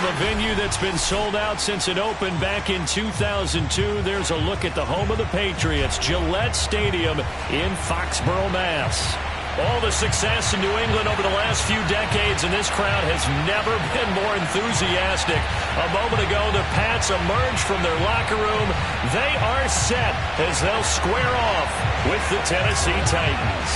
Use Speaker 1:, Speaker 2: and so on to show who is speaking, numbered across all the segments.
Speaker 1: a venue that's been sold out since it opened back in 2002. There's a look at the home of the Patriots, Gillette Stadium in Foxborough, Mass. All the success in New England over the last few decades, and this crowd has never been more enthusiastic. A moment ago, the Pats emerged from their locker room. They are set as they'll square off with the Tennessee Titans.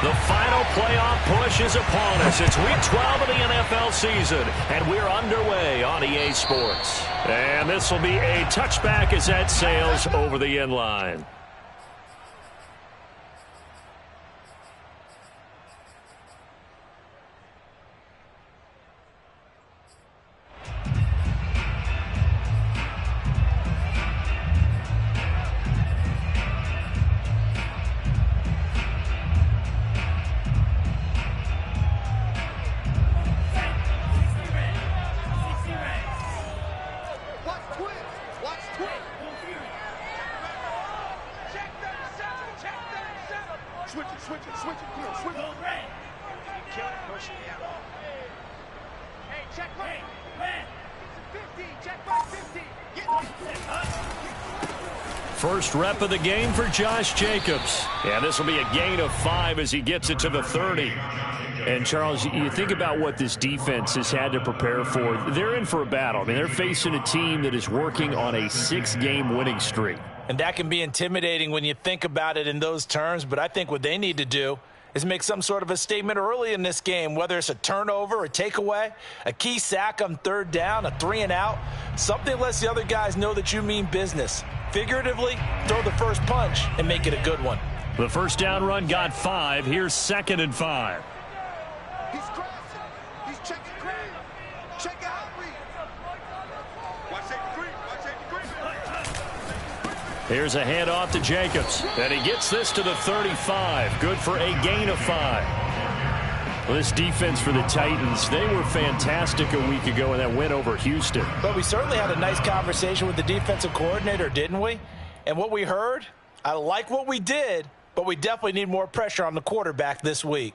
Speaker 1: The final playoff push is upon us. It's Week 12 of the NFL season, and we're underway on EA Sports. And this will be a touchback as that sails over the end line. First rep of the game for Josh Jacobs. Yeah, this will be a gain of 5 as he gets it to the 30. And, Charles, you think about what this defense has had to prepare for. They're in for a battle. I mean, they're facing a team that is working on a 6-game winning streak.
Speaker 2: And that can be intimidating when you think about it in those terms. But I think what they need to do is make some sort of a statement early in this game, whether it's a turnover, a takeaway, a key sack on third down, a 3-and-out. Something lets the other guys know that you mean business. Figuratively, throw the first punch and make it a good one.
Speaker 1: The first down run got 5. Here's 2nd and 5.
Speaker 3: He's crossing. He's checking green. Check out read. Watch safety green.
Speaker 1: Here's a handoff to Jacobs. And he gets this to the 35. Good for a gain of 5. Well, this defense for the Titans, they were fantastic a week ago in that win over Houston.
Speaker 2: But we certainly had a nice conversation with the defensive coordinator, didn't we? And what we heard, I like what we did, but we definitely need more pressure on the quarterback this week.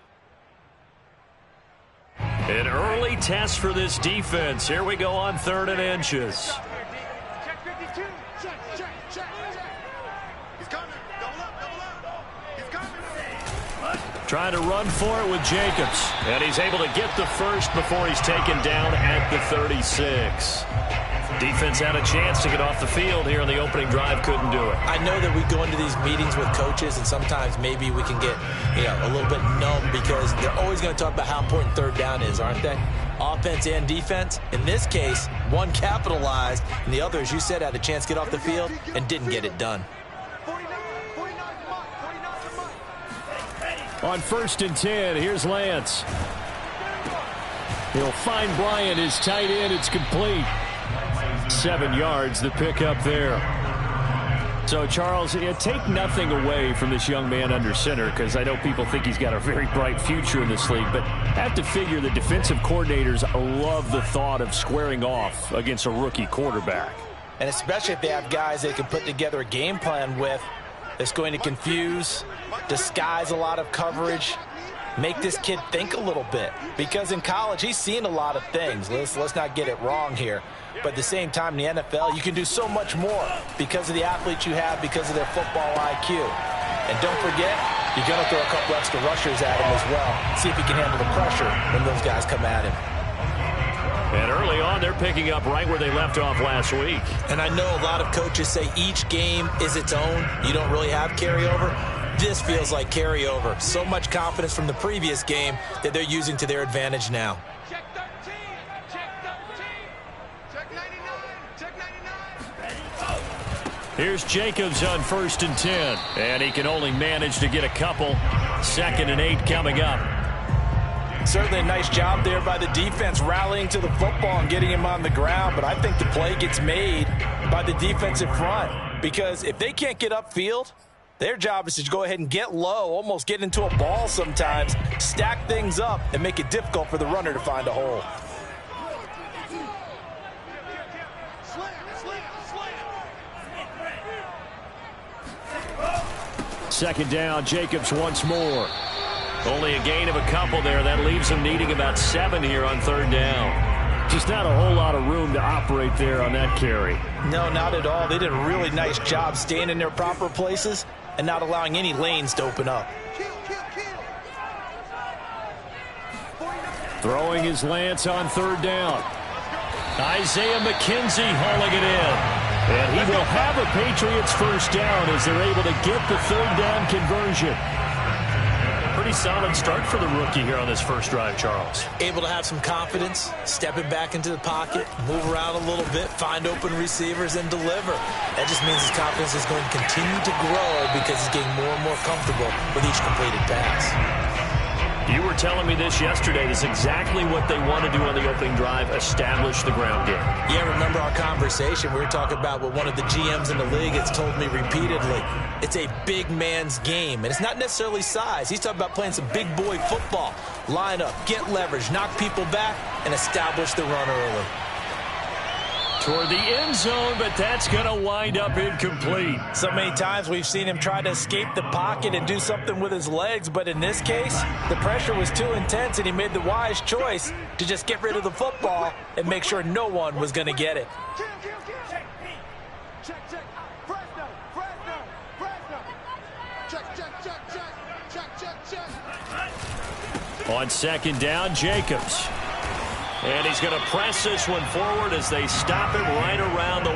Speaker 1: An early test for this defense. Here we go on 3rd and inches.
Speaker 3: Check 52. Check. He's coming. Double up. He's coming.
Speaker 1: Trying to run for it with Jacobs. And he's able to get the first before he's taken down at the 36. Defense had a chance to get off the field here in the opening drive. Couldn't do it.
Speaker 2: I know that we go into these meetings with coaches, and sometimes maybe we can get a little bit numb because they're always going to talk about how important third down is, aren't they? Offense and defense. In this case, one capitalized, and the other, as you said, had a chance to get off the field and didn't get it done.
Speaker 1: On 1st and 10, here's Lance. He'll find Bryant, his tight end. It's complete. 7 yards, the pickup there. So, Charles, take nothing away from this young man under center because I know people think he's got a very bright future in this league, but I have to figure the defensive coordinators love the thought of squaring off against a rookie quarterback.
Speaker 2: And especially if they have guys they can put together a game plan with that's going to confuse, disguise a lot of coverage, make this kid think a little bit. Because in college, he's seen a lot of things. Let's not get it wrong here. But at the same time, in the NFL, you can do so much more because of the athletes you have, because of their football IQ. And don't forget, you're going to throw a couple extra rushers at him as well. See if he can handle the pressure when those guys come at him.
Speaker 1: And early on, they're picking up right where they left off last week.
Speaker 2: And I know a lot of coaches say each game is its own. You don't really have carryover. This feels like carryover. So much confidence from the previous game that they're using to their advantage now.
Speaker 3: Check 13. Check 13. Check 99. Check 99.
Speaker 1: Here's Jacobs on 1st and 10. And he can only manage to get a couple. 2nd and 8 coming up.
Speaker 2: Certainly a nice job there by the defense rallying to the football and getting him on the ground. But I think the play gets made by the defensive front. Because if they can't get upfield, their job is to go ahead and get low, almost get into a ball sometimes, stack things up, and make it difficult for the runner to find a hole.
Speaker 1: Second down, Jacobs once more. Only a gain of a couple there. That leaves him needing about 7 here on 3rd down. Just not a whole lot of room to operate there on that carry.
Speaker 2: No, not at all. They did a really nice job staying in their proper places and not allowing any lanes to open up.
Speaker 1: Throwing his lance on third down. Isaiah McKenzie hauling it in. And he will have a Patriots first down as they're able to get the third down conversion. Pretty solid start for the rookie here on this first drive, Charles.
Speaker 2: Able to have some confidence, stepping back into the pocket, move around a little bit, find open receivers, and deliver. That just means his confidence is going to continue to grow because he's getting more and more comfortable with each completed pass.
Speaker 1: You were telling me this yesterday. This is exactly what they want to do on the opening drive, establish the ground game.
Speaker 2: Yeah, remember our conversation. We were talking about what one of the GMs in the league has told me repeatedly. It's a big man's game, and it's not necessarily size. He's talking about playing some big boy football. Line up, get leverage, knock people back, and establish the run early.
Speaker 1: Toward the end zone, but that's going to wind up incomplete.
Speaker 2: So many times we've seen him try to escape the pocket and do something with his legs, but in this case, the pressure was too intense, and he made the wise choice to just get rid of the football and make sure no one was going to get it.
Speaker 1: On second down, Jacobs. And he's going to press this one forward as they stop him right around the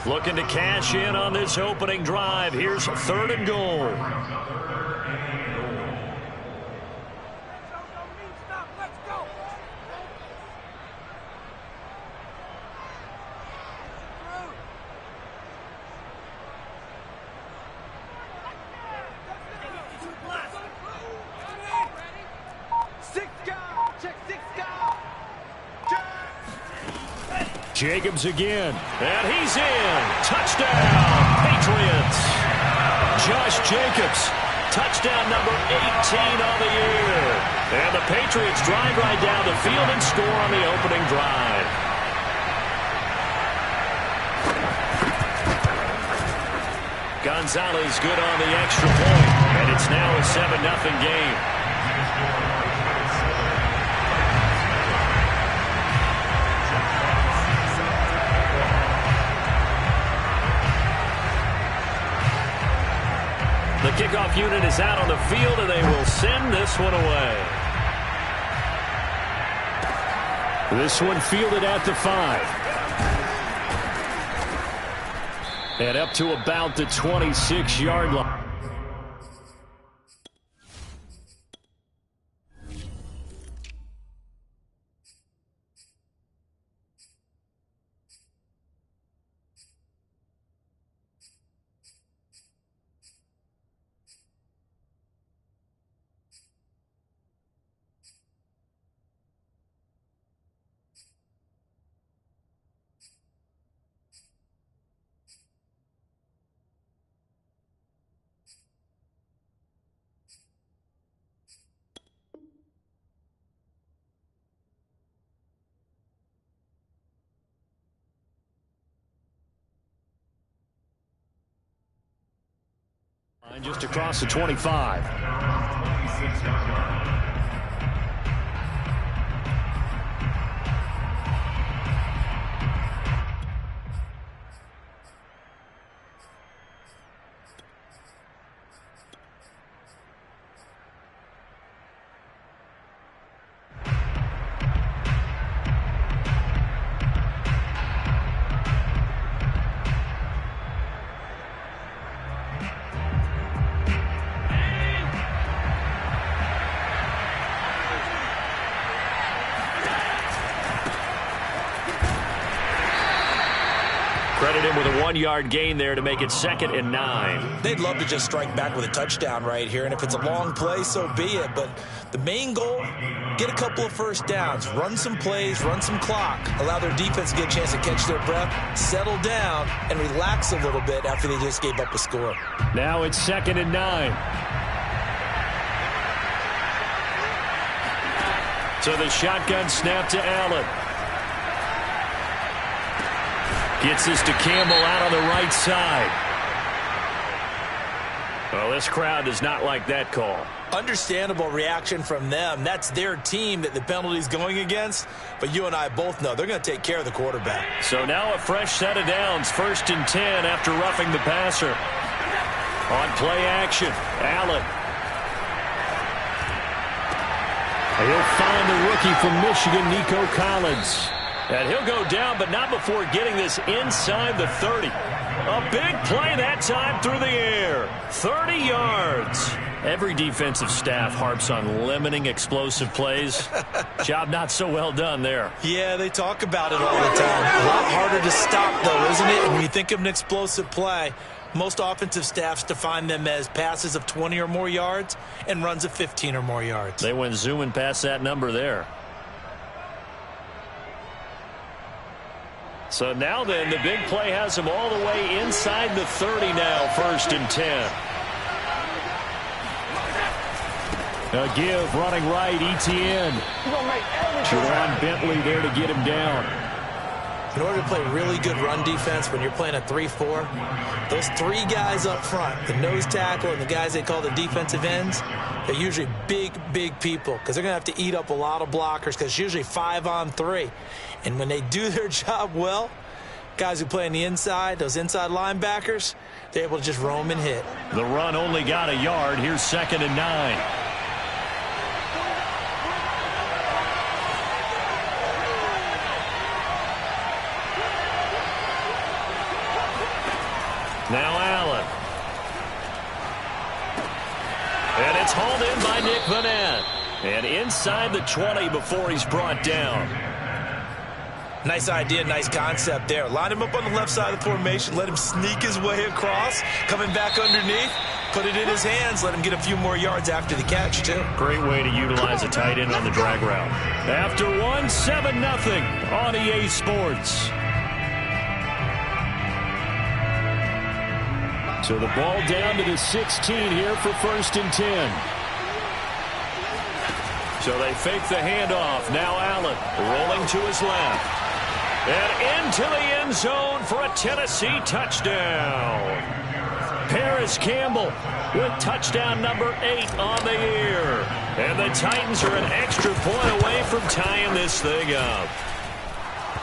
Speaker 1: 1. Looking to cash in on this opening drive. Here's 3rd and goal. Jacobs again, and he's in. Touchdown, Patriots. Josh Jacobs, touchdown number 18 on the year. And the Patriots drive right down the field and score on the opening drive. Gonzalez good on the extra point, and it's now a 7-0 game. The kickoff unit is out on the field, and they will send this one away. This one fielded at the 5. And up to about the 26-yard line. Just across the 25. Credit him with a 1-yard gain there to make it 2nd and 9.
Speaker 2: They'd love to just strike back with a touchdown right here, and if it's a long play, so be it. But the main goal, get a couple of first downs, run some plays, run some clock, allow their defense to get a chance to catch their breath, settle down, and relax a little bit after they just gave up a score.
Speaker 1: Now it's 2nd and 9. So the shotgun snap to Allen. Gets this to Campbell out on the right side. Well, this crowd does not like that call.
Speaker 2: Understandable reaction from them. That's their team that the penalty's going against. But you and I both know they're going to take care of the quarterback.
Speaker 1: So now a fresh set of downs. 1st and 10 after roughing the passer. On play action, Allen. He'll find the rookie from Michigan, Nico Collins. And he'll go down, but not before getting this inside the 30. A big play that time through the air. 30 yards. Every defensive staff harps on limiting explosive plays. Job not so well done there.
Speaker 2: Yeah, they talk about it all the time. A lot harder to stop, though, isn't it? And when you think of an explosive play, most offensive staffs define them as passes of 20 or more yards and runs of 15 or more yards.
Speaker 1: They went zooming past that number there. So now then, the big play has him all the way inside the 30 now, 1st and 10. A give, running right, ETN. Juwan Bentley there to get him down.
Speaker 2: In order to play really good run defense when you're playing a 3-4, those 3 guys up front, the nose tackle and the guys they call the defensive ends, they're usually big people because they're going to have to eat up a lot of blockers because it's usually 5 on 3. And when they do their job well, guys who play on the inside, those inside linebackers, they're able to just roam and hit.
Speaker 1: The run only got a yard. Here's 2nd and 9. Now Allen. And it's hauled in by Nick Vanette. And inside the 20 before he's brought down.
Speaker 2: Nice idea, nice concept there. Line him up on the left side of the formation. Let him sneak his way across. Coming back underneath. Put it in his hands. Let him get a few more yards after the catch, too.
Speaker 1: Great way to utilize a tight end on the drag route. After 7-0 on EA Sports. So the ball down to the 16 here for 1st and 10. So they fake the handoff. Now Allen rolling to his left. And into the end zone for a Tennessee touchdown. Paris Campbell with touchdown number 8 on the year. And the Titans are an extra point away from tying this thing up.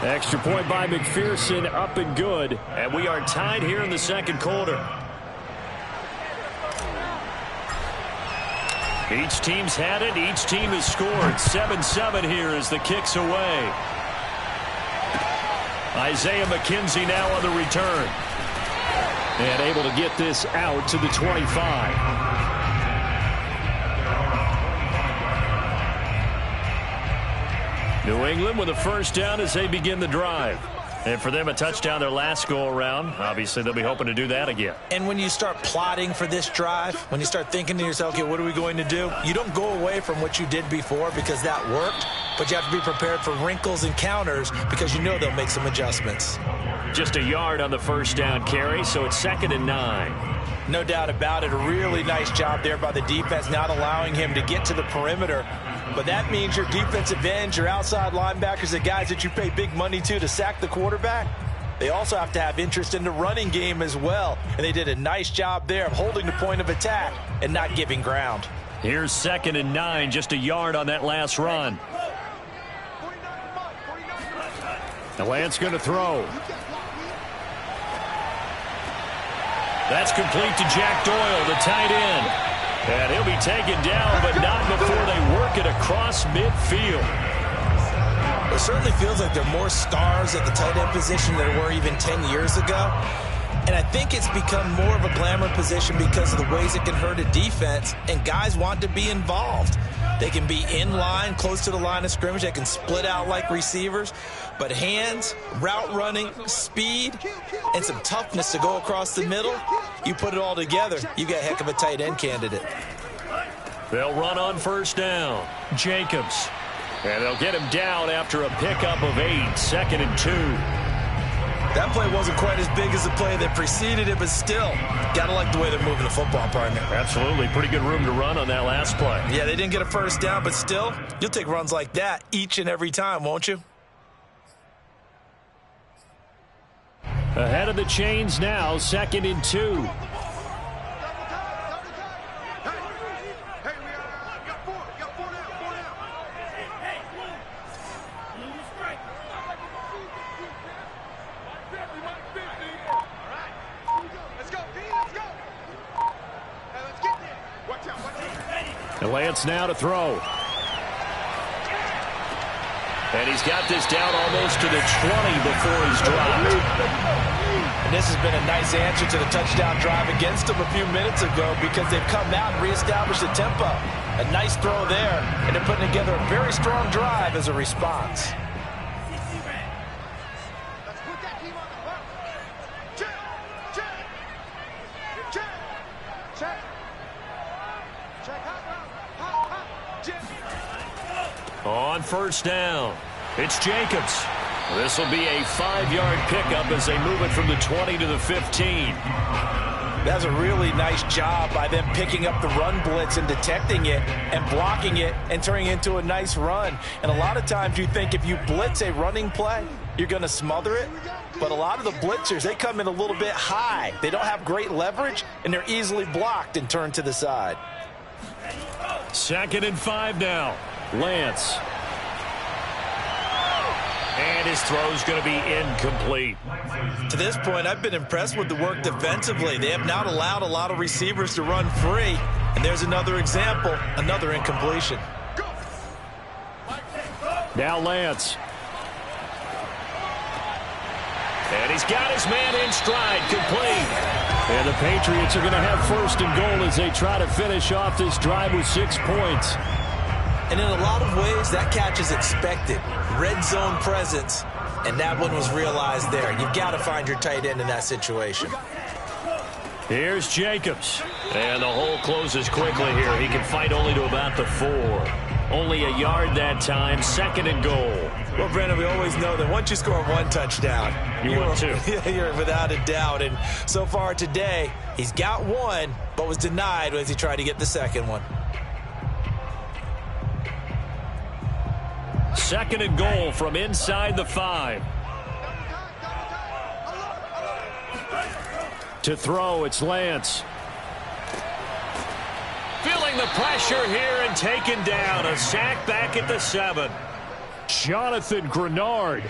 Speaker 1: Extra point by McPherson, up and good. And we are tied here in the 2nd quarter. Each team's had it. Each team has scored. 7-7 here as the kick's away. Isaiah McKenzie now on the return. And able to get this out to the 25. New England with a 1st down as they begin the drive. And for them, a touchdown their last go-around. Obviously, they'll be hoping to do that again.
Speaker 2: And when you start plotting for this drive, when you start thinking to yourself, okay, what are we going to do? You don't go away from what you did before because that worked, but you have to be prepared for wrinkles and counters because you know they'll make some adjustments.
Speaker 1: Just a yard on the 1st down carry, so it's 2nd and 9.
Speaker 2: No doubt about it. A really nice job there by the defense, not allowing him to get to the perimeter. But that means your defensive ends, your outside linebackers, the guys that you pay big money to sack the quarterback, they also have to have interest in the running game as well. And they did a nice job there of holding the point of attack and not giving ground.
Speaker 1: Here's 2nd and 9, just a yard on that last run. Now Lance going to throw. That's complete to Jack Doyle, the tight end. And he'll be taken down, but not before they work it across midfield.
Speaker 2: It certainly feels like there are more stars at the tight end position than there were even 10 years ago. And I think it's become more of a glamour position because of the ways it can hurt a defense, and guys want to be involved. They can be in line, close to the line of scrimmage. They can split out like receivers. But hands, route running, speed, and some toughness to go across the middle, you put it all together, you got a heck of a tight end candidate.
Speaker 1: They'll run on 1st down. Jacobs. And they'll get him down after a pickup of 8, 2nd and 2.
Speaker 2: That play wasn't quite as big as the play that preceded it, but still, got to like the way they're moving the football, partner.
Speaker 1: Absolutely. Pretty good room to run on that last play.
Speaker 2: Yeah, they didn't get a 1st down, but still, you'll take runs like that each and every time, won't you?
Speaker 1: Ahead of the chains now, 2nd and 2. Lance now to throw. And he's got this down almost to the 20 before he's dropped.
Speaker 2: And this has been a nice answer to the touchdown drive against them a few minutes ago because they've come out and reestablished the tempo. A nice throw there, and they're putting together a very strong drive as a response.
Speaker 1: On first down, it's Jacobs. This will be a 5-yard pickup as they move it from the 20 to the 15.
Speaker 2: That's a really nice job by them picking up the run blitz and detecting it and blocking it and turning it into a nice run. And a lot of times you think if you blitz a running play, you're going to smother it. But a lot of the blitzers, they come in a little bit high. They don't have great leverage, and they're easily blocked and turned to the side.
Speaker 1: 2nd and 5 now. Lance. And his throw's going to be incomplete.
Speaker 2: To this point, I've been impressed with the work defensively. They have not allowed a lot of receivers to run free. And there's another example, another incompletion.
Speaker 1: Now Lance. And he's got his man in stride, complete. And the Patriots are going to have 1st and goal as they try to finish off this drive with 6 points.
Speaker 2: And in a lot of ways, that catch is expected. Red zone presence, and that one was realized there. You've got to find your tight end in that situation.
Speaker 1: Here's Jacobs. And the hole closes quickly here. He can fight only to about the 4. Only a yard that time, 2nd and goal.
Speaker 2: Well, Brandon, we always know that once you score 1 touchdown,
Speaker 1: you're 2.
Speaker 2: You're without a doubt. And so far today, he's got 1, but was denied as he tried to get the 2nd one.
Speaker 1: 2nd and goal from inside the 5. To throw, it's Lance. Feeling the pressure here and taken down. A sack back at the 7. Jonathan Grenard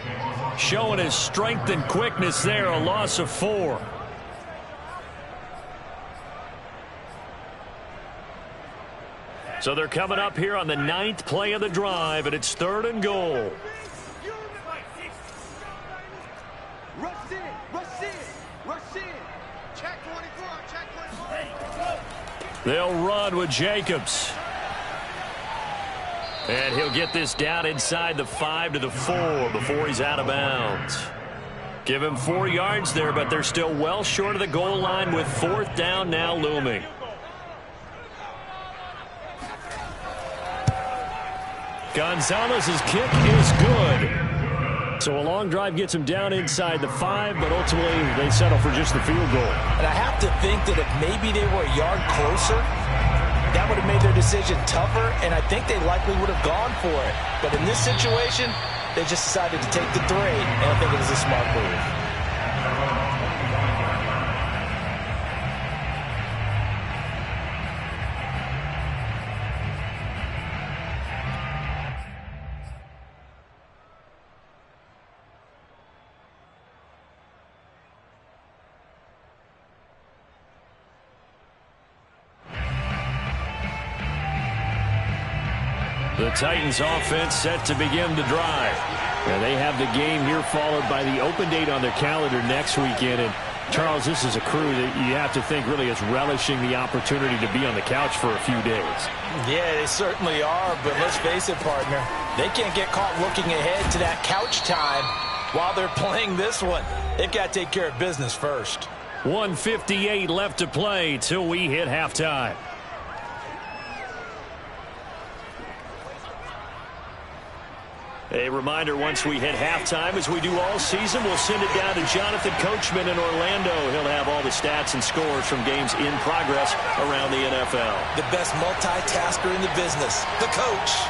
Speaker 1: showing his strength and quickness there. A loss of 4. So they're coming up here on the 9th play of the drive, and it's 3rd and goal.
Speaker 3: Rush in, rush in, rush in. Check 24, check 24.
Speaker 1: They'll run with Jacobs. And he'll get this down inside the 5 to the 4 before he's out of bounds. Give him 4 yards there, but they're still well short of the goal line with 4th down now looming. Gonzalez's kick is good. So a long drive gets him down inside the 5, but ultimately they settle for just the field goal.
Speaker 2: And I have to think that if maybe they were a yard closer, that would have made their decision tougher, and I think they likely would have gone for it. But in this situation, they just decided to take the 3, and I think it was a smart move.
Speaker 1: The Titans offense set to begin the drive. And they have the game here followed by the open date on their calendar next weekend. And Charles, this is a crew that you have to think really is relishing the opportunity to be on the couch for a few days.
Speaker 2: Yeah, they certainly are, but let's face it, partner. They can't get caught looking ahead to that couch time while they're playing this one. They've got to take care of business first.
Speaker 1: 1:58 left to play till we hit halftime. A reminder, once we hit halftime, as we do all season, we'll send it down to Jonathan Coachman in Orlando. He'll have all the stats and scores from games in progress around the NFL.
Speaker 2: The best multitasker in the business, the coach.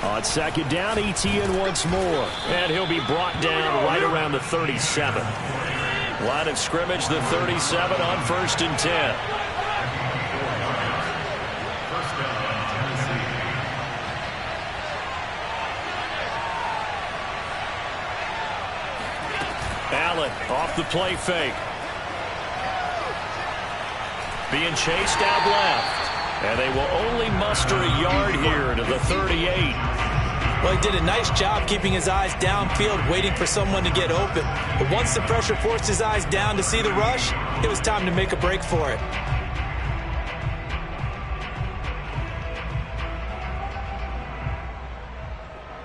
Speaker 1: On 2nd down, ETN once more. And he'll be brought down right around the 37. Line of scrimmage, the 37 on 1st and 10. Allen off the play fake. Being chased out left. And they will only muster a yard here to the 38.
Speaker 2: Well, he did a nice job keeping his eyes downfield, waiting for someone to get open. But once the pressure forced his eyes down to see the rush, it was time to make a break for it.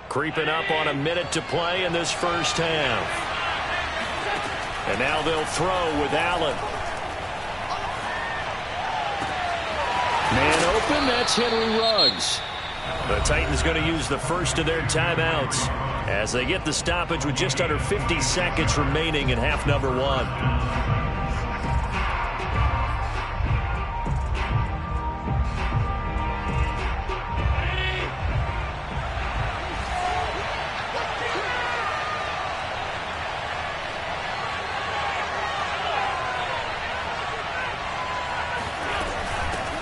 Speaker 1: Creeping up on a minute to play in this first half. And now they'll throw with Allen. Man open, that's Henry Ruggs. The Titans going to use the first of their timeouts as they get the stoppage with just under 50 seconds remaining in half number 1.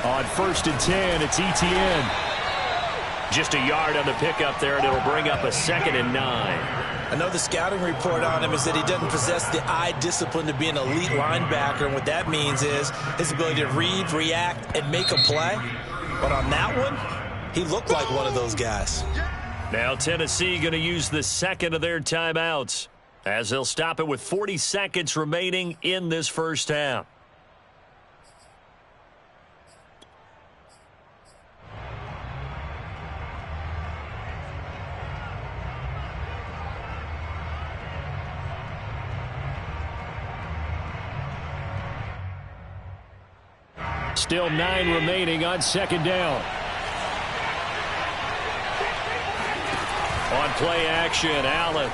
Speaker 1: On 1st and 10, it's ETN. Just a yard on the pickup there, and it'll bring up a 2nd and 9.
Speaker 2: I know the scouting report on him is that he doesn't possess the eye discipline to be an elite linebacker, and what that means is his ability to read, react, and make a play. But on that one, he looked like one of those guys.
Speaker 1: Now Tennessee going to use the 2nd of their timeouts as they'll stop it with 40 seconds remaining in this first half. Still 9 remaining on 2nd down. On play action, Allen.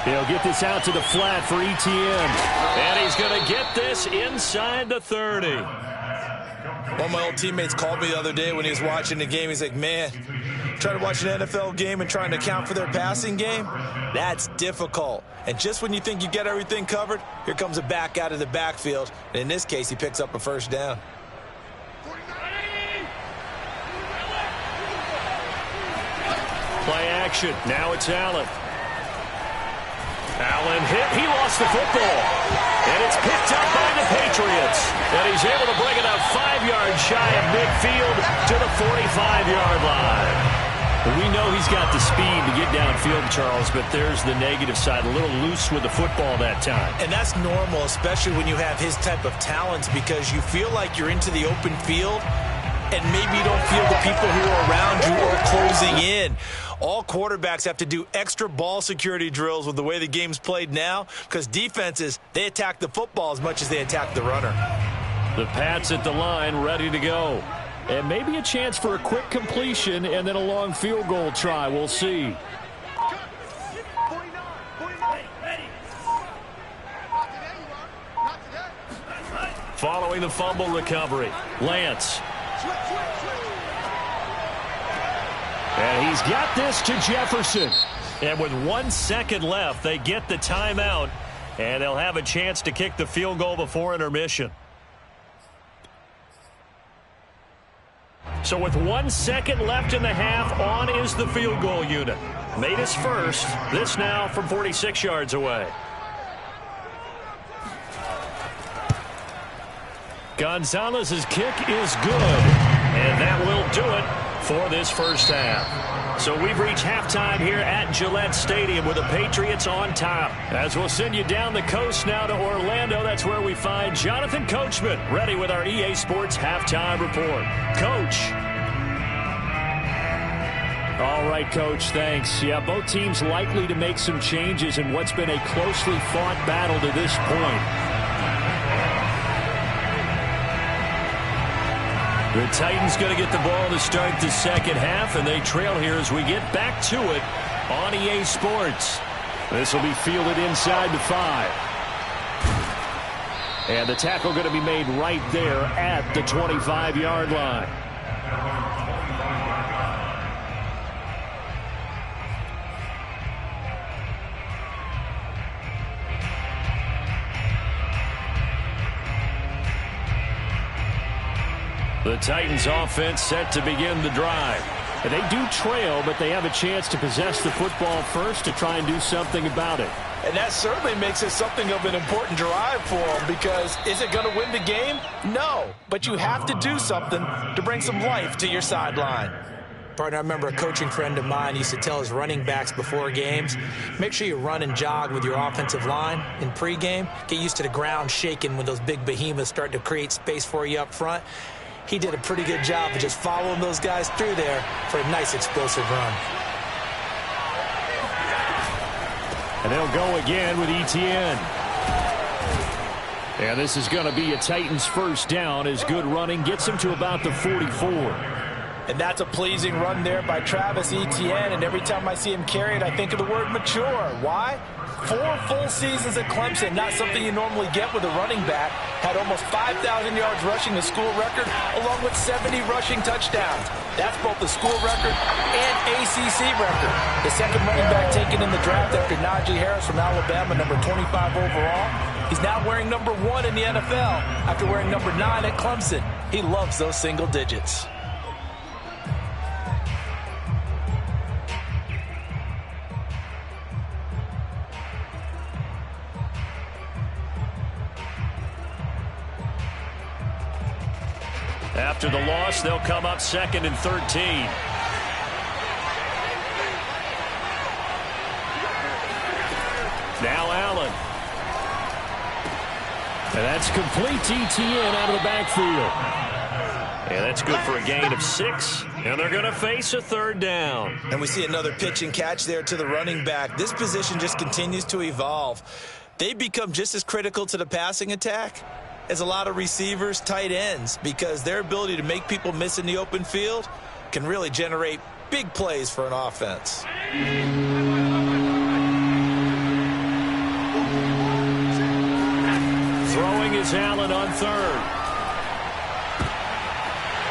Speaker 1: He'll get this out to the flat for ETN. And he's going to get this inside the 30.
Speaker 2: One of my old teammates called me the other day when he was watching the game. He's like, man, trying to watch an NFL game and trying to account for their passing game, that's difficult. And just when you think you get everything covered, here comes a back out of the backfield. And in this case, he picks up a first down.
Speaker 1: Play action. Now it's Allen. Allen hit. He lost the football. And it's picked up by the Patriots. And he's able to bring it up 5 yards shy of midfield to the 45-yard line. We know he's got the speed to get downfield, Charles, but there's the negative side. A little loose with the football that time.
Speaker 2: And that's normal, especially when you have his type of talents, because you feel like you're into the open field and maybe you don't feel the people who are around you or closing in. All quarterbacks have to do extra ball security drills with the way the game's played now, because defenses, they attack the football as much as they attack the runner.
Speaker 1: The Pats at the line, ready to go. And maybe a chance for a quick completion and then a long field goal try. We'll see. Following the fumble recovery, Lance. And he's got this to Jefferson. And with 1 second left, they get the timeout. And they'll have a chance to kick the field goal before intermission. So with 1 second left in the half, on is the field goal unit. Made his first. This now from 46 yards away. Gonzalez's kick is good. And that will do it for this first half. So we've reached halftime here at Gillette Stadium with the Patriots on top. As we'll send you down the coast now to Orlando, that's where we find Jonathan Coachman ready with our EA Sports halftime report. Coach. All right, Coach, thanks. Yeah, both teams likely to make some changes in what's been a closely fought battle to this point. The Titans going to get the ball to start the second half, and they trail here as we get back to it on EA Sports. This will be fielded inside the 5. And the tackle going to be made right there at the 25-yard line. The Titans offense set to begin the drive. They do trail, but they have a chance to possess the football first to try and do something about it.
Speaker 2: And that certainly makes it something of an important drive for him, because is it going to win the game? No, but you have to do something to bring some life to your sideline.
Speaker 4: Partner, I remember a coaching friend of mine used to tell his running backs before games, make sure you run and jog with your offensive line in pregame. Get used to the ground shaking when those big behemoths start to create space for you up front. He did a pretty good job of just following those guys through there for a nice explosive run.
Speaker 1: And they'll go again with ETN. And this is going to be a Titans first down as good running gets him to about the 44.
Speaker 2: And that's a pleasing run there by Travis Etienne. And every time I see him carry it, I think of the word mature. Why? 4 full seasons at Clemson, not something you normally get with a running back. Had almost 5,000 yards rushing, the school record, along with 70 rushing touchdowns. That's both the school record and ACC record. The second running back taken in the draft after Najee Harris from Alabama, number 25 overall. He's now wearing number 1 in the NFL after wearing number 9 at Clemson. He loves those single digits.
Speaker 1: After the loss, they'll come up 2nd and 13. Now Allen. And that's complete to ETN out of the backfield. And that's good for a gain of 6. And they're going to face a 3rd down.
Speaker 4: And we see another pitch and catch there to the running back. This position just continues to evolve. They become just as critical to the passing attack as a lot of receivers, tight ends, because their ability to make people miss in the open field can really generate big plays for an offense.
Speaker 1: Throwing is Allen on 3rd.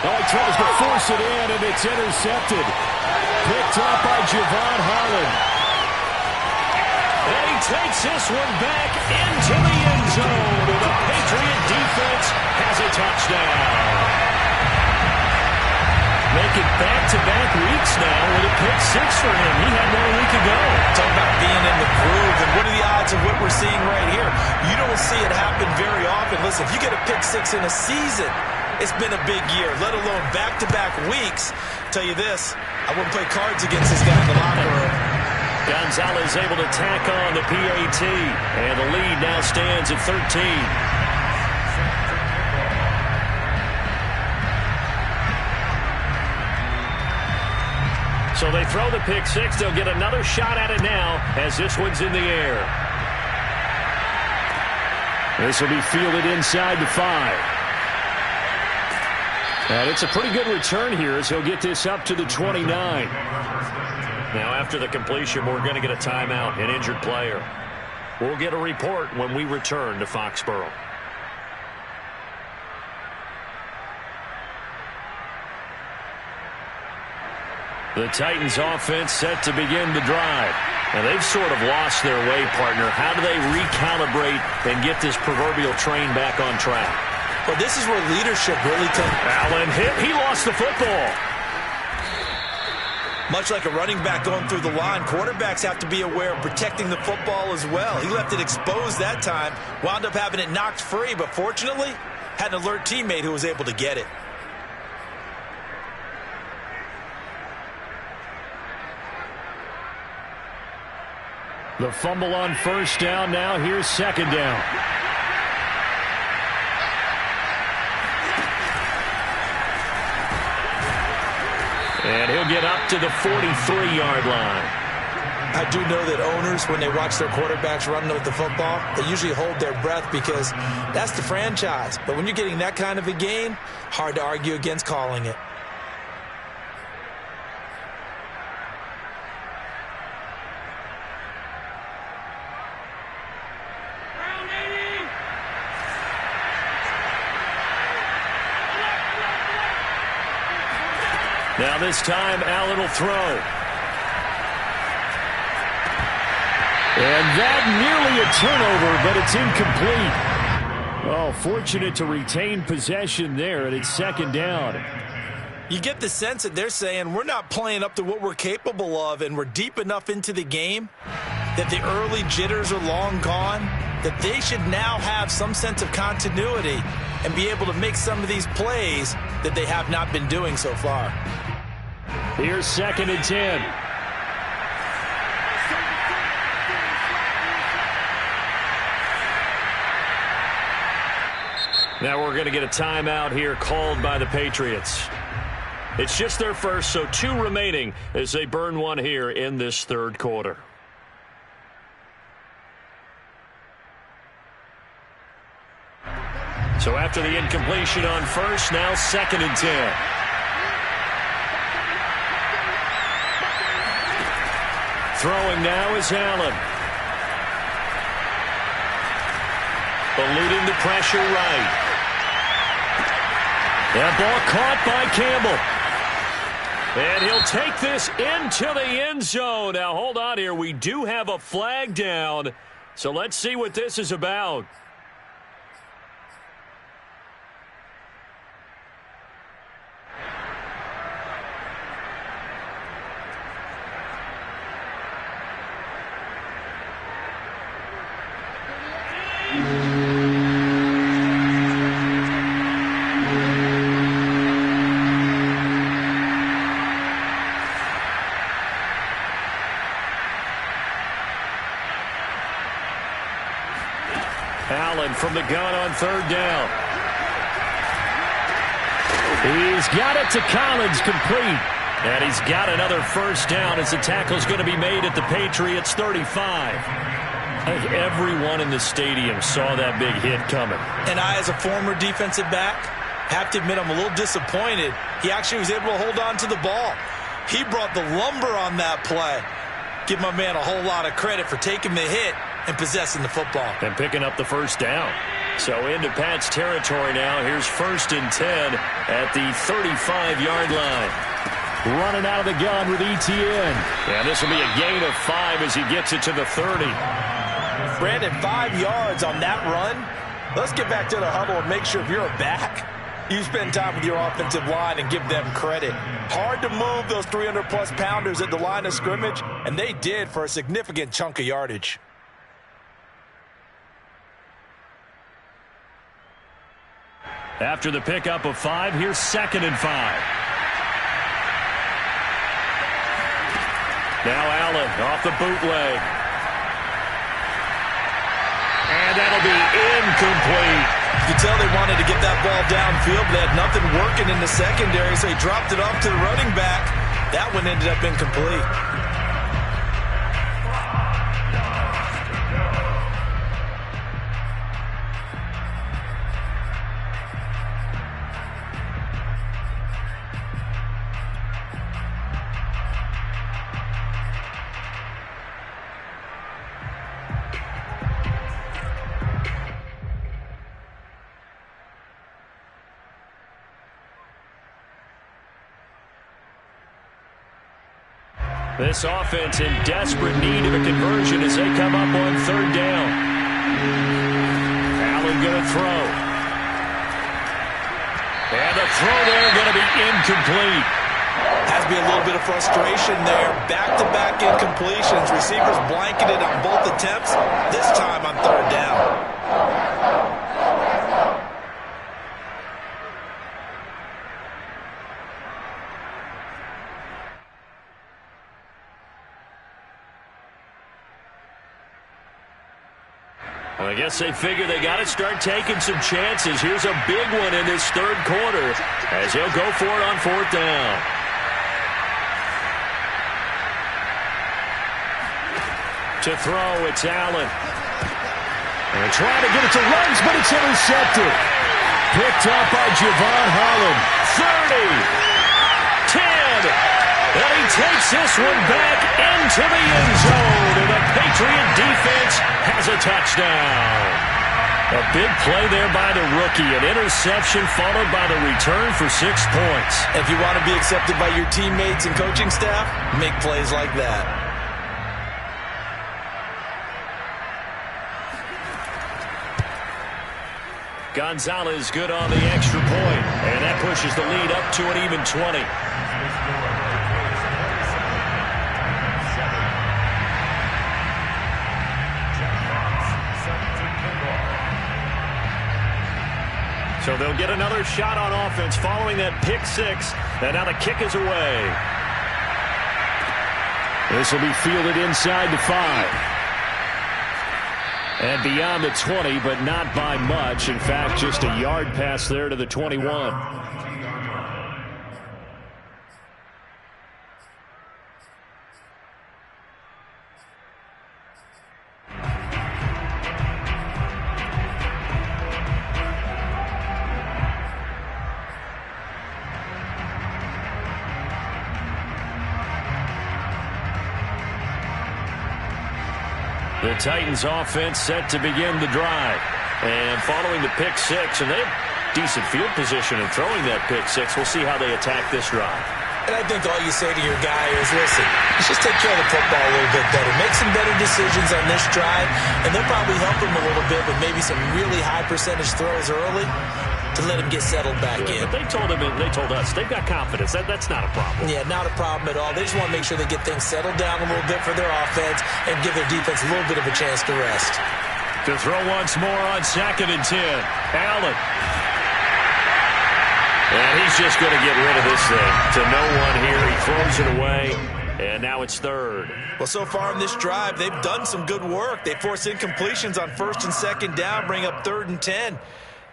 Speaker 1: Oh, he tries to force it in, and it's intercepted. Picked up by Javon Holland. And he takes this one back into the end zone. And the Patriot defense has a touchdown. Making back-to-back weeks now with a pick 6 for him. He had 1 week ago.
Speaker 2: Talk about being in the groove, and what are the odds of what we're seeing right here? You don't see it happen very often. Listen, if you get a pick 6 in a season, it's been a big year, let alone back-to-back weeks. Tell you this, I wouldn't play cards against this guy in the locker room.
Speaker 1: Gonzalez able to tack on the PAT, and the lead now stands at 13. So they throw the pick 6. They'll get another shot at it now as this one's in the air. This will be fielded inside the 5. And it's a pretty good return here as he'll get this up to the 29. Now, after the completion, we're going to get a timeout, an injured player. We'll get a report when we return to Foxborough. The Titans offense set to begin the drive. And they've sort of lost their way, partner. How do they recalibrate and get this proverbial train back on track?
Speaker 4: Well, this is where leadership really comes.
Speaker 1: Allen hit. He lost the football.
Speaker 4: Much like a running back going through the line, quarterbacks have to be aware of protecting the football as well. He left it exposed that time, wound up having it knocked free, but fortunately, had an alert teammate who was able to get it.
Speaker 1: The fumble on 1st down. Now here's 2nd down. And he'll get up to the 43-yard line.
Speaker 4: I do know that owners, when they watch their quarterbacks running with the football, they usually hold their breath because that's the franchise. But when you're getting that kind of a gain, hard to argue against calling it.
Speaker 1: Now this time, Allen will throw. And that nearly a turnover, but it's incomplete. Oh, fortunate to retain possession there, and it's 2nd down.
Speaker 4: You get the sense that they're saying we're not playing up to what we're capable of, and we're deep enough into the game
Speaker 2: that the early jitters are long gone, that they should now have some sense of continuity and be able to make some of these plays that they have not been doing so far.
Speaker 1: Here's 2nd and 10. Now we're going to get a timeout here called by the Patriots. It's just their first, so 2 remaining as they burn one here in this 3rd quarter. So after the incompletion on first, now 2nd and 10. Throwing now is Allen. Eluding the pressure right. That ball caught by Campbell. And he'll take this into the end zone. Now, hold on here. We do have a flag down. So let's see what this is about. Allen from the gun on 3rd down. He's got it to Collins, complete. And he's got another first down as the tackle's going to be made at the Patriots 35. I think everyone in the stadium saw that big hit coming.
Speaker 2: And I, as a former defensive back, have to admit I'm a little disappointed. He actually was able to hold on to the ball. He brought the lumber on that play. Give my man a whole lot of credit for taking the hit and possessing the football.
Speaker 1: And picking up the first down. So into Pat's territory now. Here's 1st and 10 at the 35-yard line. Running out of the gun with ETN. And this will be a gain of 5 as he gets it to the 30.
Speaker 2: Brandon, 5 yards on that run. Let's get back to the huddle and make sure if you're a back, you spend time with your offensive line and give them credit. Hard to move those 300-plus pounders at the line of scrimmage, and they did for a significant chunk of yardage.
Speaker 1: After the pickup of 5, here's 2nd and 5. Now Allen off the bootleg. And that'll be incomplete.
Speaker 2: You could tell they wanted to get that ball downfield, but they had nothing working in the secondary, so he dropped it off to the running back. That one ended up incomplete.
Speaker 1: This offense in desperate need of a conversion as they come up on 3rd down. Allen going to throw. And the throw there going to be incomplete.
Speaker 2: Has to be a little bit of frustration there. Back-to-back incompletions. Receivers blanketed on both attempts. This time on 3rd down.
Speaker 1: I guess they figure they got to start taking some chances. Here's a big one in this 3rd quarter as he'll go for it on 4th down. To throw, it's Allen. And trying to get it to Ruggs, but it's intercepted. Picked up by Javon Holland. 30, 10. And he takes this one back into the end zone. And the Patriot defense has a touchdown. A big play there by the rookie. An interception followed by the return for 6 points.
Speaker 2: If you want to be accepted by your teammates and coaching staff, make plays like that.
Speaker 1: Gonzalez good on the extra point. And that pushes the lead up to an even 20. So they'll get another shot on offense following that pick six. And now the kick is away. This will be fielded inside the 5. And beyond the 20, but not by much. In fact, just a yard pass there to the 21. The Titans offense set to begin the drive. And following the pick six, and they have decent field position in throwing that pick six. We'll see how they attack this drive.
Speaker 4: And I think all you say to your guy is, listen, let's just take care of the football a little bit better. Make some better decisions on this drive, and they'll probably help him a little bit with maybe some really high percentage throws early to let him get settled back in.
Speaker 1: But they told us they've got confidence. That's not a problem.
Speaker 4: Yeah, not a problem at all. They just want to make sure they get things settled down a little bit for their offense and give their defense a little bit of a chance to rest.
Speaker 1: To throw once more on 2nd and 10. Allen. And he's just going to get rid of this thing to no one here. He throws it away, and now it's 3rd.
Speaker 2: Well, so far in this drive, they've done some good work. They force incompletions on 1st and 2nd down, bring up 3rd and 10.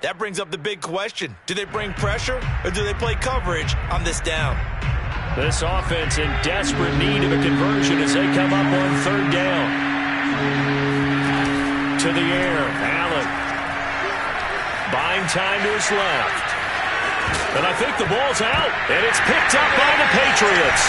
Speaker 2: That brings up the big question. Do they bring pressure or do they play coverage on this down?
Speaker 1: This offense in desperate need of a conversion as they come up on 3rd down. To the air, Allen. Buying time to his left. And I think the ball's out, and it's picked up by the Patriots.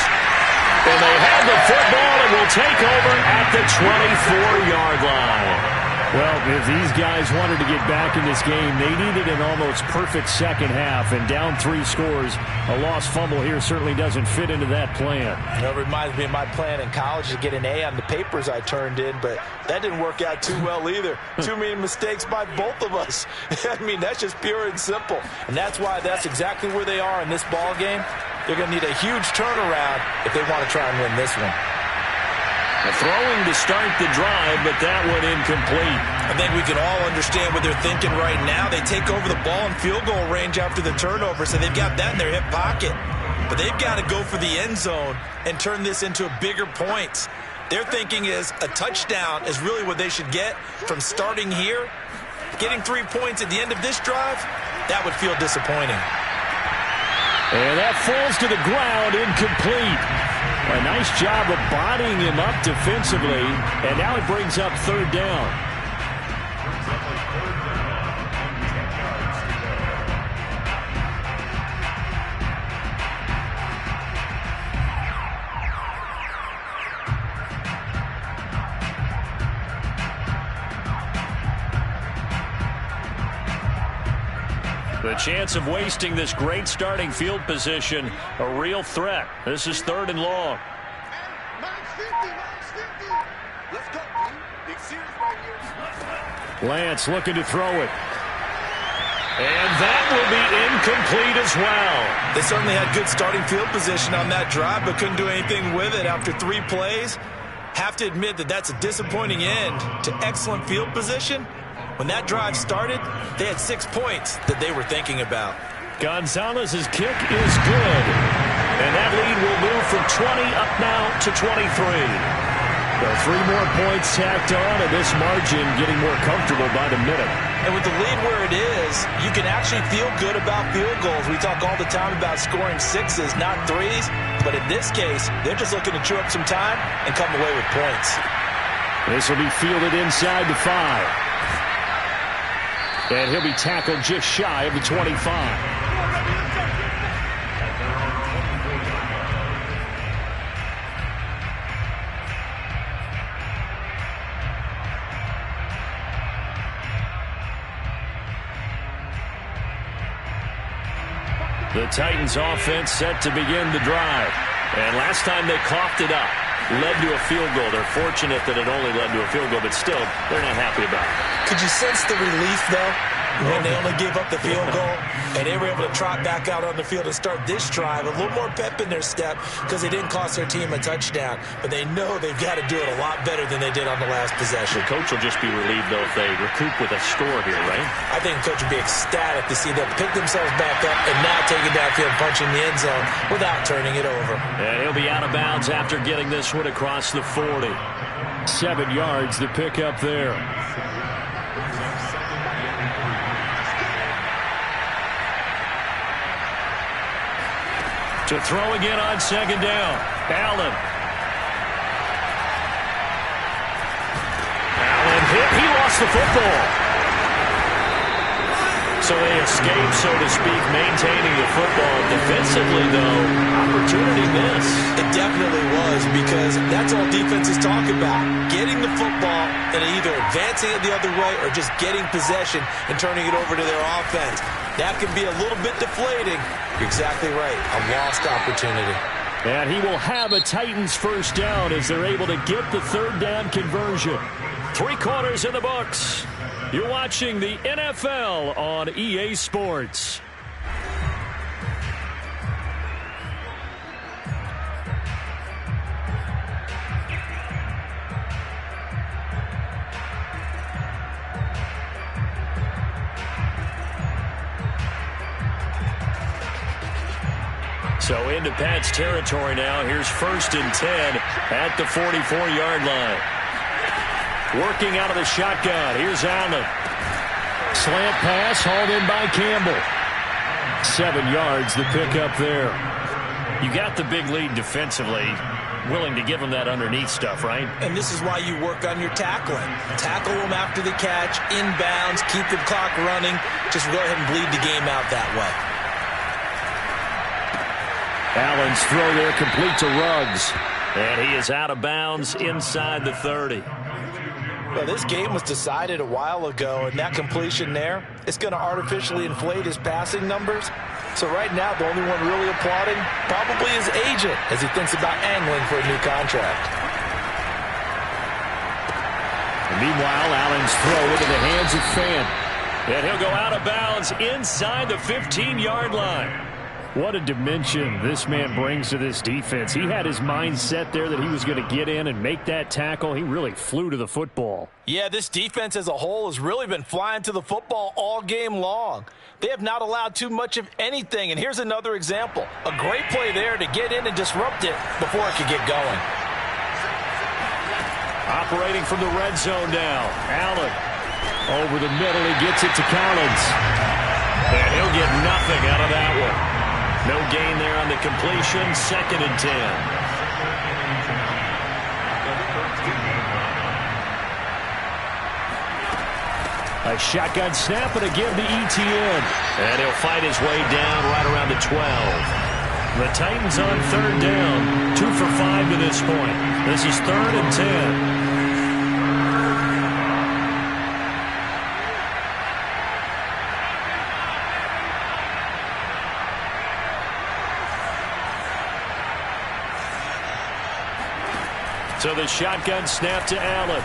Speaker 1: And they have the football and will take over at the 24-yard line. Well, if these guys wanted to get back in this game, they needed an almost perfect second half. And down 3 scores, a lost fumble here certainly doesn't fit into that plan.
Speaker 2: It reminds me of my plan in college to get an A on the papers I turned in, but that didn't work out too well either. Too many mistakes by both of us. I mean, that's just pure and simple. And that's why that's exactly where they are in this ball game. They're going to need a huge turnaround if they want to try and win this one.
Speaker 1: Throwing to start the drive, but that one incomplete.
Speaker 2: I think we can all understand what they're thinking right now. They take over the ball in field goal range after the turnover, so they've got that in their hip pocket. But they've got to go for the end zone and turn this into bigger points. Their thinking is a touchdown is really what they should get from starting here. Getting 3 points at the end of this drive, that would feel disappointing.
Speaker 1: And that falls to the ground, incomplete. A nice job of bodying him up defensively, and now it brings up 3rd down. The chance of wasting this great starting field position, a real threat. This is 3rd and long. Lance looking to throw it. And that will be incomplete as well.
Speaker 2: They certainly had good starting field position on that drive, but couldn't do anything with it after 3 plays. Have to admit that that's a disappointing end to excellent field position. When that drive started, they had 6 points that they were thinking about.
Speaker 1: Gonzalez's kick is good. And that lead will move from 20 up now to 23. So 3 more points tacked on, and this margin getting more comfortable by the minute.
Speaker 2: And with the lead where it is, you can actually feel good about field goals. We talk all the time about scoring 6s, not 3s. But in this case, they're just looking to chew up some time and come away with points.
Speaker 1: This will be fielded inside the 5. And he'll be tackled just shy of the 25. The Titans offense set to begin the drive. And last time they coughed it up, led to a field goal. They're fortunate that it only led to a field goal, but still, they're not happy about it.
Speaker 4: Could you sense the relief, though? When they only gave up the field goal, and they were able to trot back out on the field and start this drive, a little more pep in their step because they didn't cost their team a touchdown. But they know they've got to do it a lot better than they did on the last possession.
Speaker 1: The coach will just be relieved, though, if they recoup with a score here, right?
Speaker 4: I think the coach would be ecstatic to see them pick themselves back up and now take it downfield, punching the end zone without turning it over.
Speaker 1: And he'll be out of bounds after getting this one across the 40. 7 yards to pick up there. To throw again on second down. Allen hit. He lost the football. So they escape, so to speak, maintaining the football. Defensively, though, opportunity miss.
Speaker 4: It definitely was, because that's all defenses talk about. Getting the football and either advancing it the other way or just getting possession and turning it over to their offense. That can be a little bit deflating. You're exactly right. A lost opportunity.
Speaker 1: And he will have a Titans first down as they're able to get the third down conversion. 3 quarters in the books. You're watching the NFL on EA Sports. So into Pat's territory now. Here's 1st and 10 at the 44-yard line. Working out of the shotgun. Here's Allen. Slant pass hauled in by Campbell. 7 yards the pick up there. You got the big lead defensively. Willing to give them that underneath stuff, right?
Speaker 4: And this is why you work on your tackling. Tackle them after the catch, inbounds, keep the clock running. Just go ahead and bleed the game out that way.
Speaker 1: Allen's throw there complete to Ruggs. And he is out of bounds inside the 30.
Speaker 2: Well, this game was decided a while ago, and that completion there is going to artificially inflate his passing numbers. So right now, the only one really applauding probably his agent as he thinks about angling for a new contract.
Speaker 1: And meanwhile, Allen's throw into the hands of Fant. And he'll go out of bounds inside the 15-yard line. What a dimension this man brings to this defense. He had his mind set there that he was going to get in and make that tackle. He really flew to the football.
Speaker 2: Yeah, this defense as a whole has really been flying to the football all game long. They have not allowed too much of anything. And here's another example. A great play there to get in and disrupt it before it could get going.
Speaker 1: Operating from the red zone now. Allen over the middle. He gets it to Collins. And he'll get nothing out of that one. No gain there on the completion. 2nd and 10. A shotgun snap and again to ETN. And he'll fight his way down right around the 12. The Titans on 3rd down. 2 for 5 to this point. This is 3rd and 10. So the shotgun snap to Allen.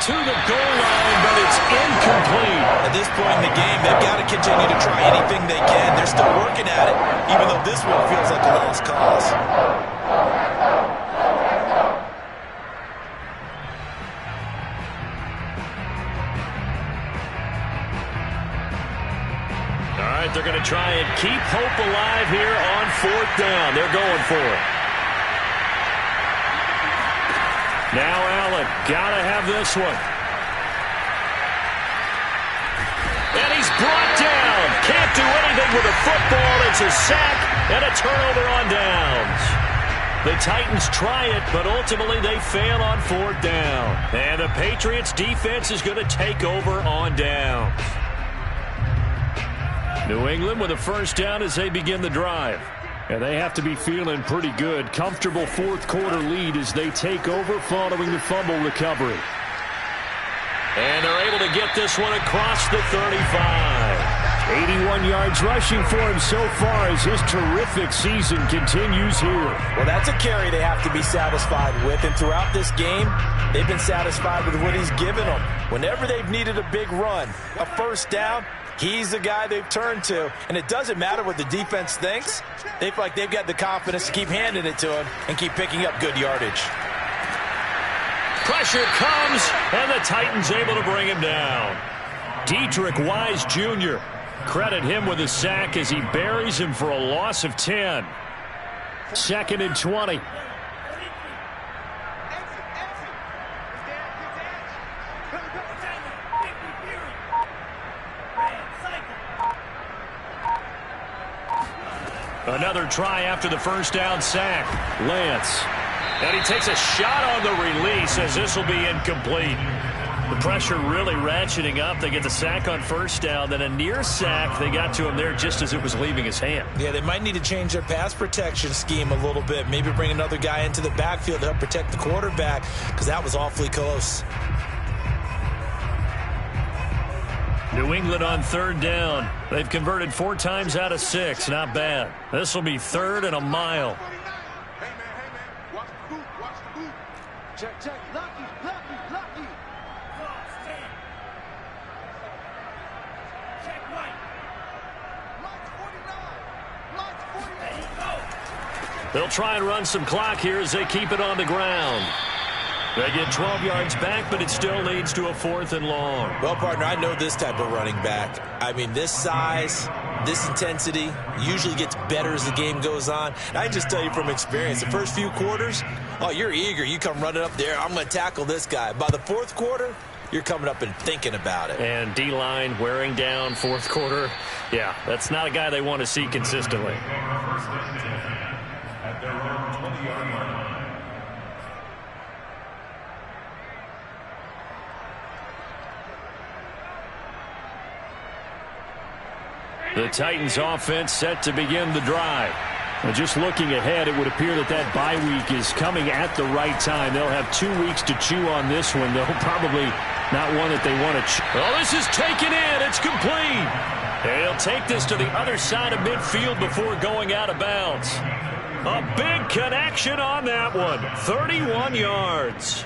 Speaker 1: To the goal line, but it's incomplete.
Speaker 4: At this point in the game, they've got to continue to try anything they can. They're still working at it, even though this one feels like a lost cause.
Speaker 1: All right, they're going to try and keep hope alive here on 4th down. They're going for it. Now Allen, gotta have this one. And he's brought down. Can't do anything with the football. It's a sack and a turnover on downs. The Titans try it, but ultimately they fail on 4th down. And the Patriots defense is going to take over on downs. New England with a first down as they begin the drive. And they have to be feeling pretty good. Comfortable 4th quarter lead as they take over following the fumble recovery. And they're able to get this one across the 35. 81 yards rushing for him so far as his terrific season continues here.
Speaker 2: Well, that's a carry they have to be satisfied with, and throughout this game, they've been satisfied with what he's given them. Whenever they've needed a big run, a first down, he's the guy they've turned to, and it doesn't matter what the defense thinks. They feel like they've got the confidence to keep handing it to him and keep picking up good yardage.
Speaker 1: Pressure comes, and the Titans able to bring him down. Dietrich Wise Jr. Credit him with a sack as he buries him for a loss of 10. 2nd and 20. Another try after the first down sack. Lance. And he takes a shot on the release as this will be incomplete. The pressure really ratcheting up. They get the sack on first down, then a near sack. They got to him there just as it was leaving his hand.
Speaker 4: Yeah, they might need to change their pass protection scheme a little bit. Maybe bring another guy into the backfield to help protect the quarterback, because that was awfully close.
Speaker 1: New England on 3rd down. They've converted 4 times out of 6. Not bad. This will be 3rd and a mile.
Speaker 3: Hey, man. Watch the boot. Watch the boot. Check. Lucky. Check right. Lights 49. Lights 48.
Speaker 1: They'll try and run some clock here as they keep it on the ground. They get 12 yards back, but it still leads to a 4th and long.
Speaker 4: Well, partner, I know this type of running back. I mean, this size, this intensity usually gets better as the game goes on. And I can just tell you from experience, the first few quarters, oh, you're eager. You come running up there, I'm going to tackle this guy. By the 4th quarter, you're coming up and thinking about it.
Speaker 1: And D-line wearing down 4th quarter. Yeah, that's not a guy they want to see consistently.
Speaker 3: At their own 20-yard line.
Speaker 1: The Titans offense set to begin the drive. Well, just looking ahead, it would appear that bye week is coming at the right time. They'll have 2 weeks to chew on this one, though probably not one that they want to chew. Oh, this is taken in. It's complete. They'll take this to the other side of midfield before going out of bounds. A big connection on that one. 31 yards.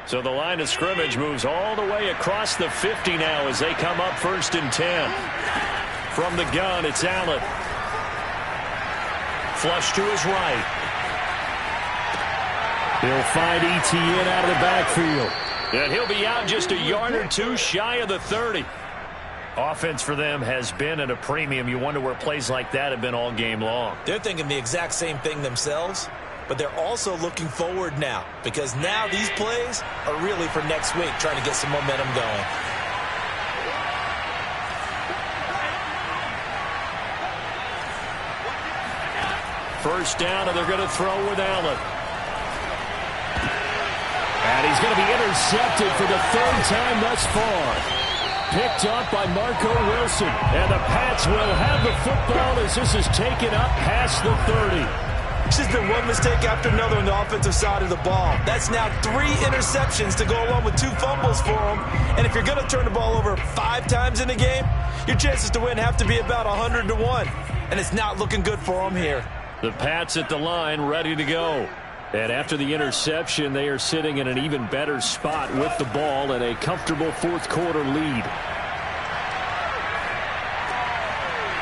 Speaker 1: So the line of scrimmage moves all the way across the 50 now as they come up 1st and 10. From the gun, it's Allen. Flush to his right. He'll find ETN out of the backfield. And he'll be out just a yard or 2 shy of the 30. Offense for them has been at a premium. You wonder where plays like that have been all game long.
Speaker 4: They're thinking the exact same thing themselves. But they're also looking forward now, because now these plays are really for next week, trying to get some momentum going.
Speaker 1: First down, and they're going to throw with Allen. And he's going to be intercepted for the 3rd time thus far. Picked up by Marco Wilson. And the Pats will have the football as this is taken up past the 30.
Speaker 4: It's just been one mistake after another on the offensive side of the ball. That's now 3 interceptions to go along with 2 fumbles for them. And if you're going to turn the ball over 5 times in a game, your chances to win have to be about 100 to 1. And it's not looking good for them here.
Speaker 1: The Pats at the line ready to go. And after the interception, they are sitting in an even better spot with the ball and a comfortable 4th quarter lead.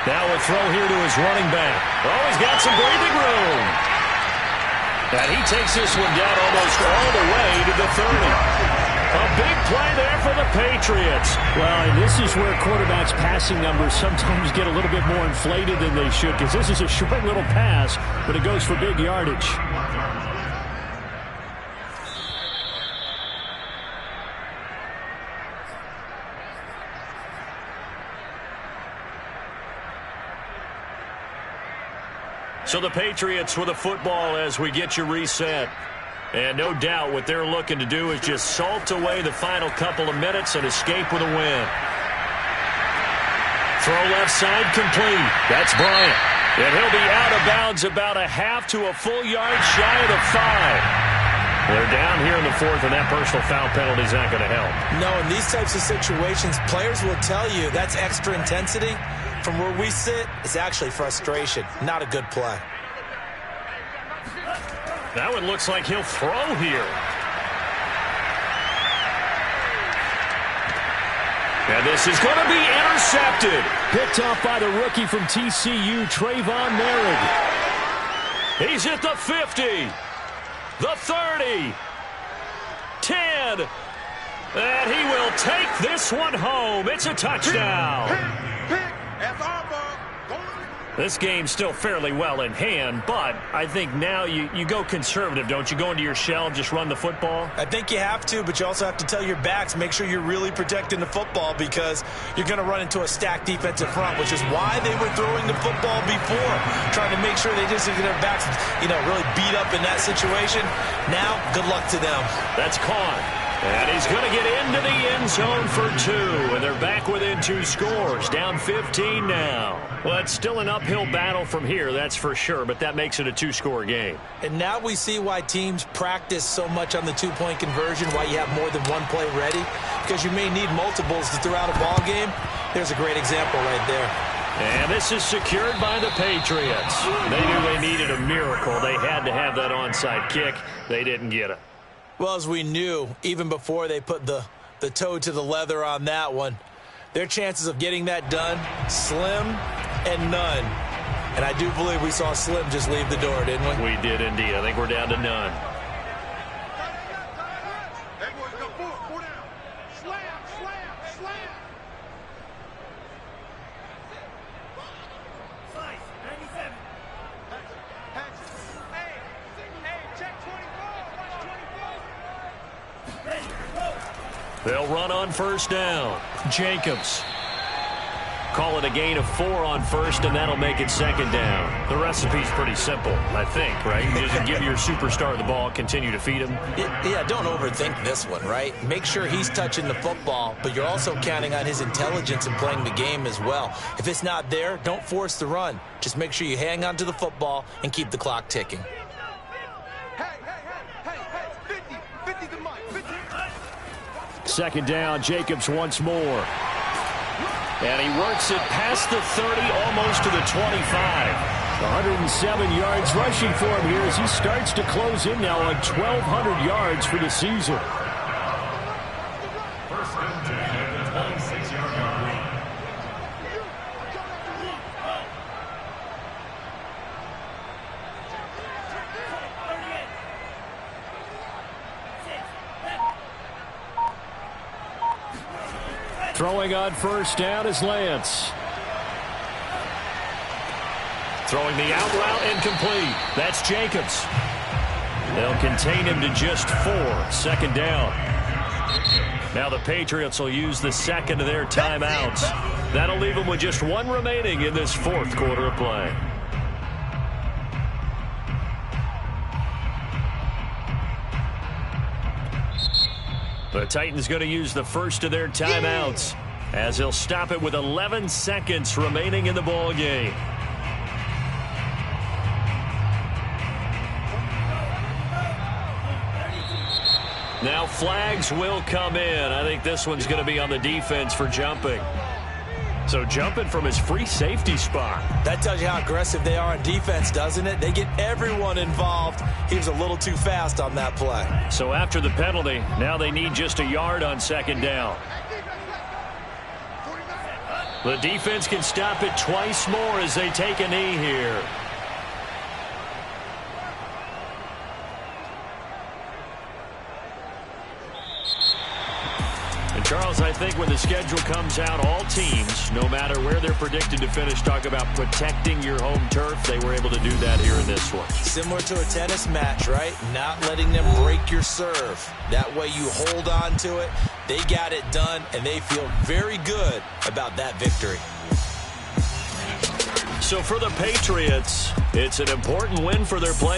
Speaker 1: Now a throw here to his running back. Oh, he's got some breathing room. And he takes this one down almost all the way to the 30. A big play there for the Patriots.
Speaker 5: Well, and this is where quarterbacks' passing numbers sometimes get a little bit more inflated than they should, because this is a short little pass, but it goes for big yardage.
Speaker 1: So the Patriots with a football as we get you reset. And no doubt what they're looking to do is just salt away the final couple of minutes and escape with a win. Throw left side complete. That's Bryant. And he'll be out of bounds about a half to a full yard shy of the 5. They're down here in the fourth, and that personal foul penalty is not going to help.
Speaker 4: No, in these types of situations, players will tell you that's extra intensity. From where we sit, it's actually frustration. Not a good play.
Speaker 1: That one looks like he'll throw here. And this is going to be intercepted.
Speaker 5: Picked off by the rookie from TCU, Trayvon Merritt.
Speaker 1: He's at the 50, the 30, 10, and he will take this one home. It's a touchdown. This game's still fairly well in hand, but I think now you go conservative, don't you? Go into your shell and just run the football?
Speaker 4: I think you have to, but you also have to tell your backs, make sure you're really protecting the football because you're going to run into a stacked defensive front, which is why they were throwing the football before, trying to make sure they just get their backs, really beat up in that situation. Now, good luck to them.
Speaker 1: That's caught. And he's going to get into the end zone for 2. And they're back within 2 scores. Down 15 now. Well, it's still an uphill battle from here, that's for sure. But that makes it a 2-score game.
Speaker 4: And now we see why teams practice so much on the 2-point conversion, why you have more than one play ready. Because you may need multiples to throw out a ball game. There's a great example right there.
Speaker 1: And this is secured by the Patriots. They knew they needed a miracle. They had to have that onside kick. They didn't get it.
Speaker 4: Well, as we knew, even before they put the toe to the leather on that one, their chances of getting that done, slim and none. And I do believe we saw Slim just leave the door, didn't we?
Speaker 1: We did indeed. I think we're down to none. They'll run on first down. Jacobs. Call it a gain of 4 on first, and that'll make it second down. The recipe's pretty simple, I think, right? You just give your superstar the ball, continue to feed him.
Speaker 4: Yeah, don't overthink this one, right? Make sure he's touching the football, but you're also counting on his intelligence in playing the game as well. If it's not there, don't force the run. Just make sure you hang on to the football and keep the clock ticking.
Speaker 5: Second down, Jacobs once more.
Speaker 1: And he works it past the 30, almost to the 25.
Speaker 5: 107 yards rushing for him here as he starts to close in now on 1,200 yards for the season. Throwing on first down is Lance.
Speaker 1: Throwing the out route incomplete. That's Jacobs. They'll contain him to just 4. Second down. Now the Patriots will use the second of their timeouts. That'll leave them with just 1 remaining in this 4th quarter of play. The Titans going to use the first of their timeouts as they'll stop it with 11 seconds remaining in the ball game. Now flags will come in. I think this one's going to be on the defense for jumping. So jumping from his free safety spot.
Speaker 4: That tells you how aggressive they are on defense, doesn't it? They get everyone involved. He was a little too fast on that play.
Speaker 1: So after the penalty, now they need just a yard on second down. The defense can stop it twice more as they take a knee here. Charles, I think when the schedule comes out, all teams, no matter where they're predicted to finish, talk about protecting your home turf. They were able to do that here in this one.
Speaker 4: Similar to a tennis match, right? Not letting them break your serve. That way you hold on to it. They got it done, and they feel very good about that victory.
Speaker 1: So for the Patriots, it's an important win for their play.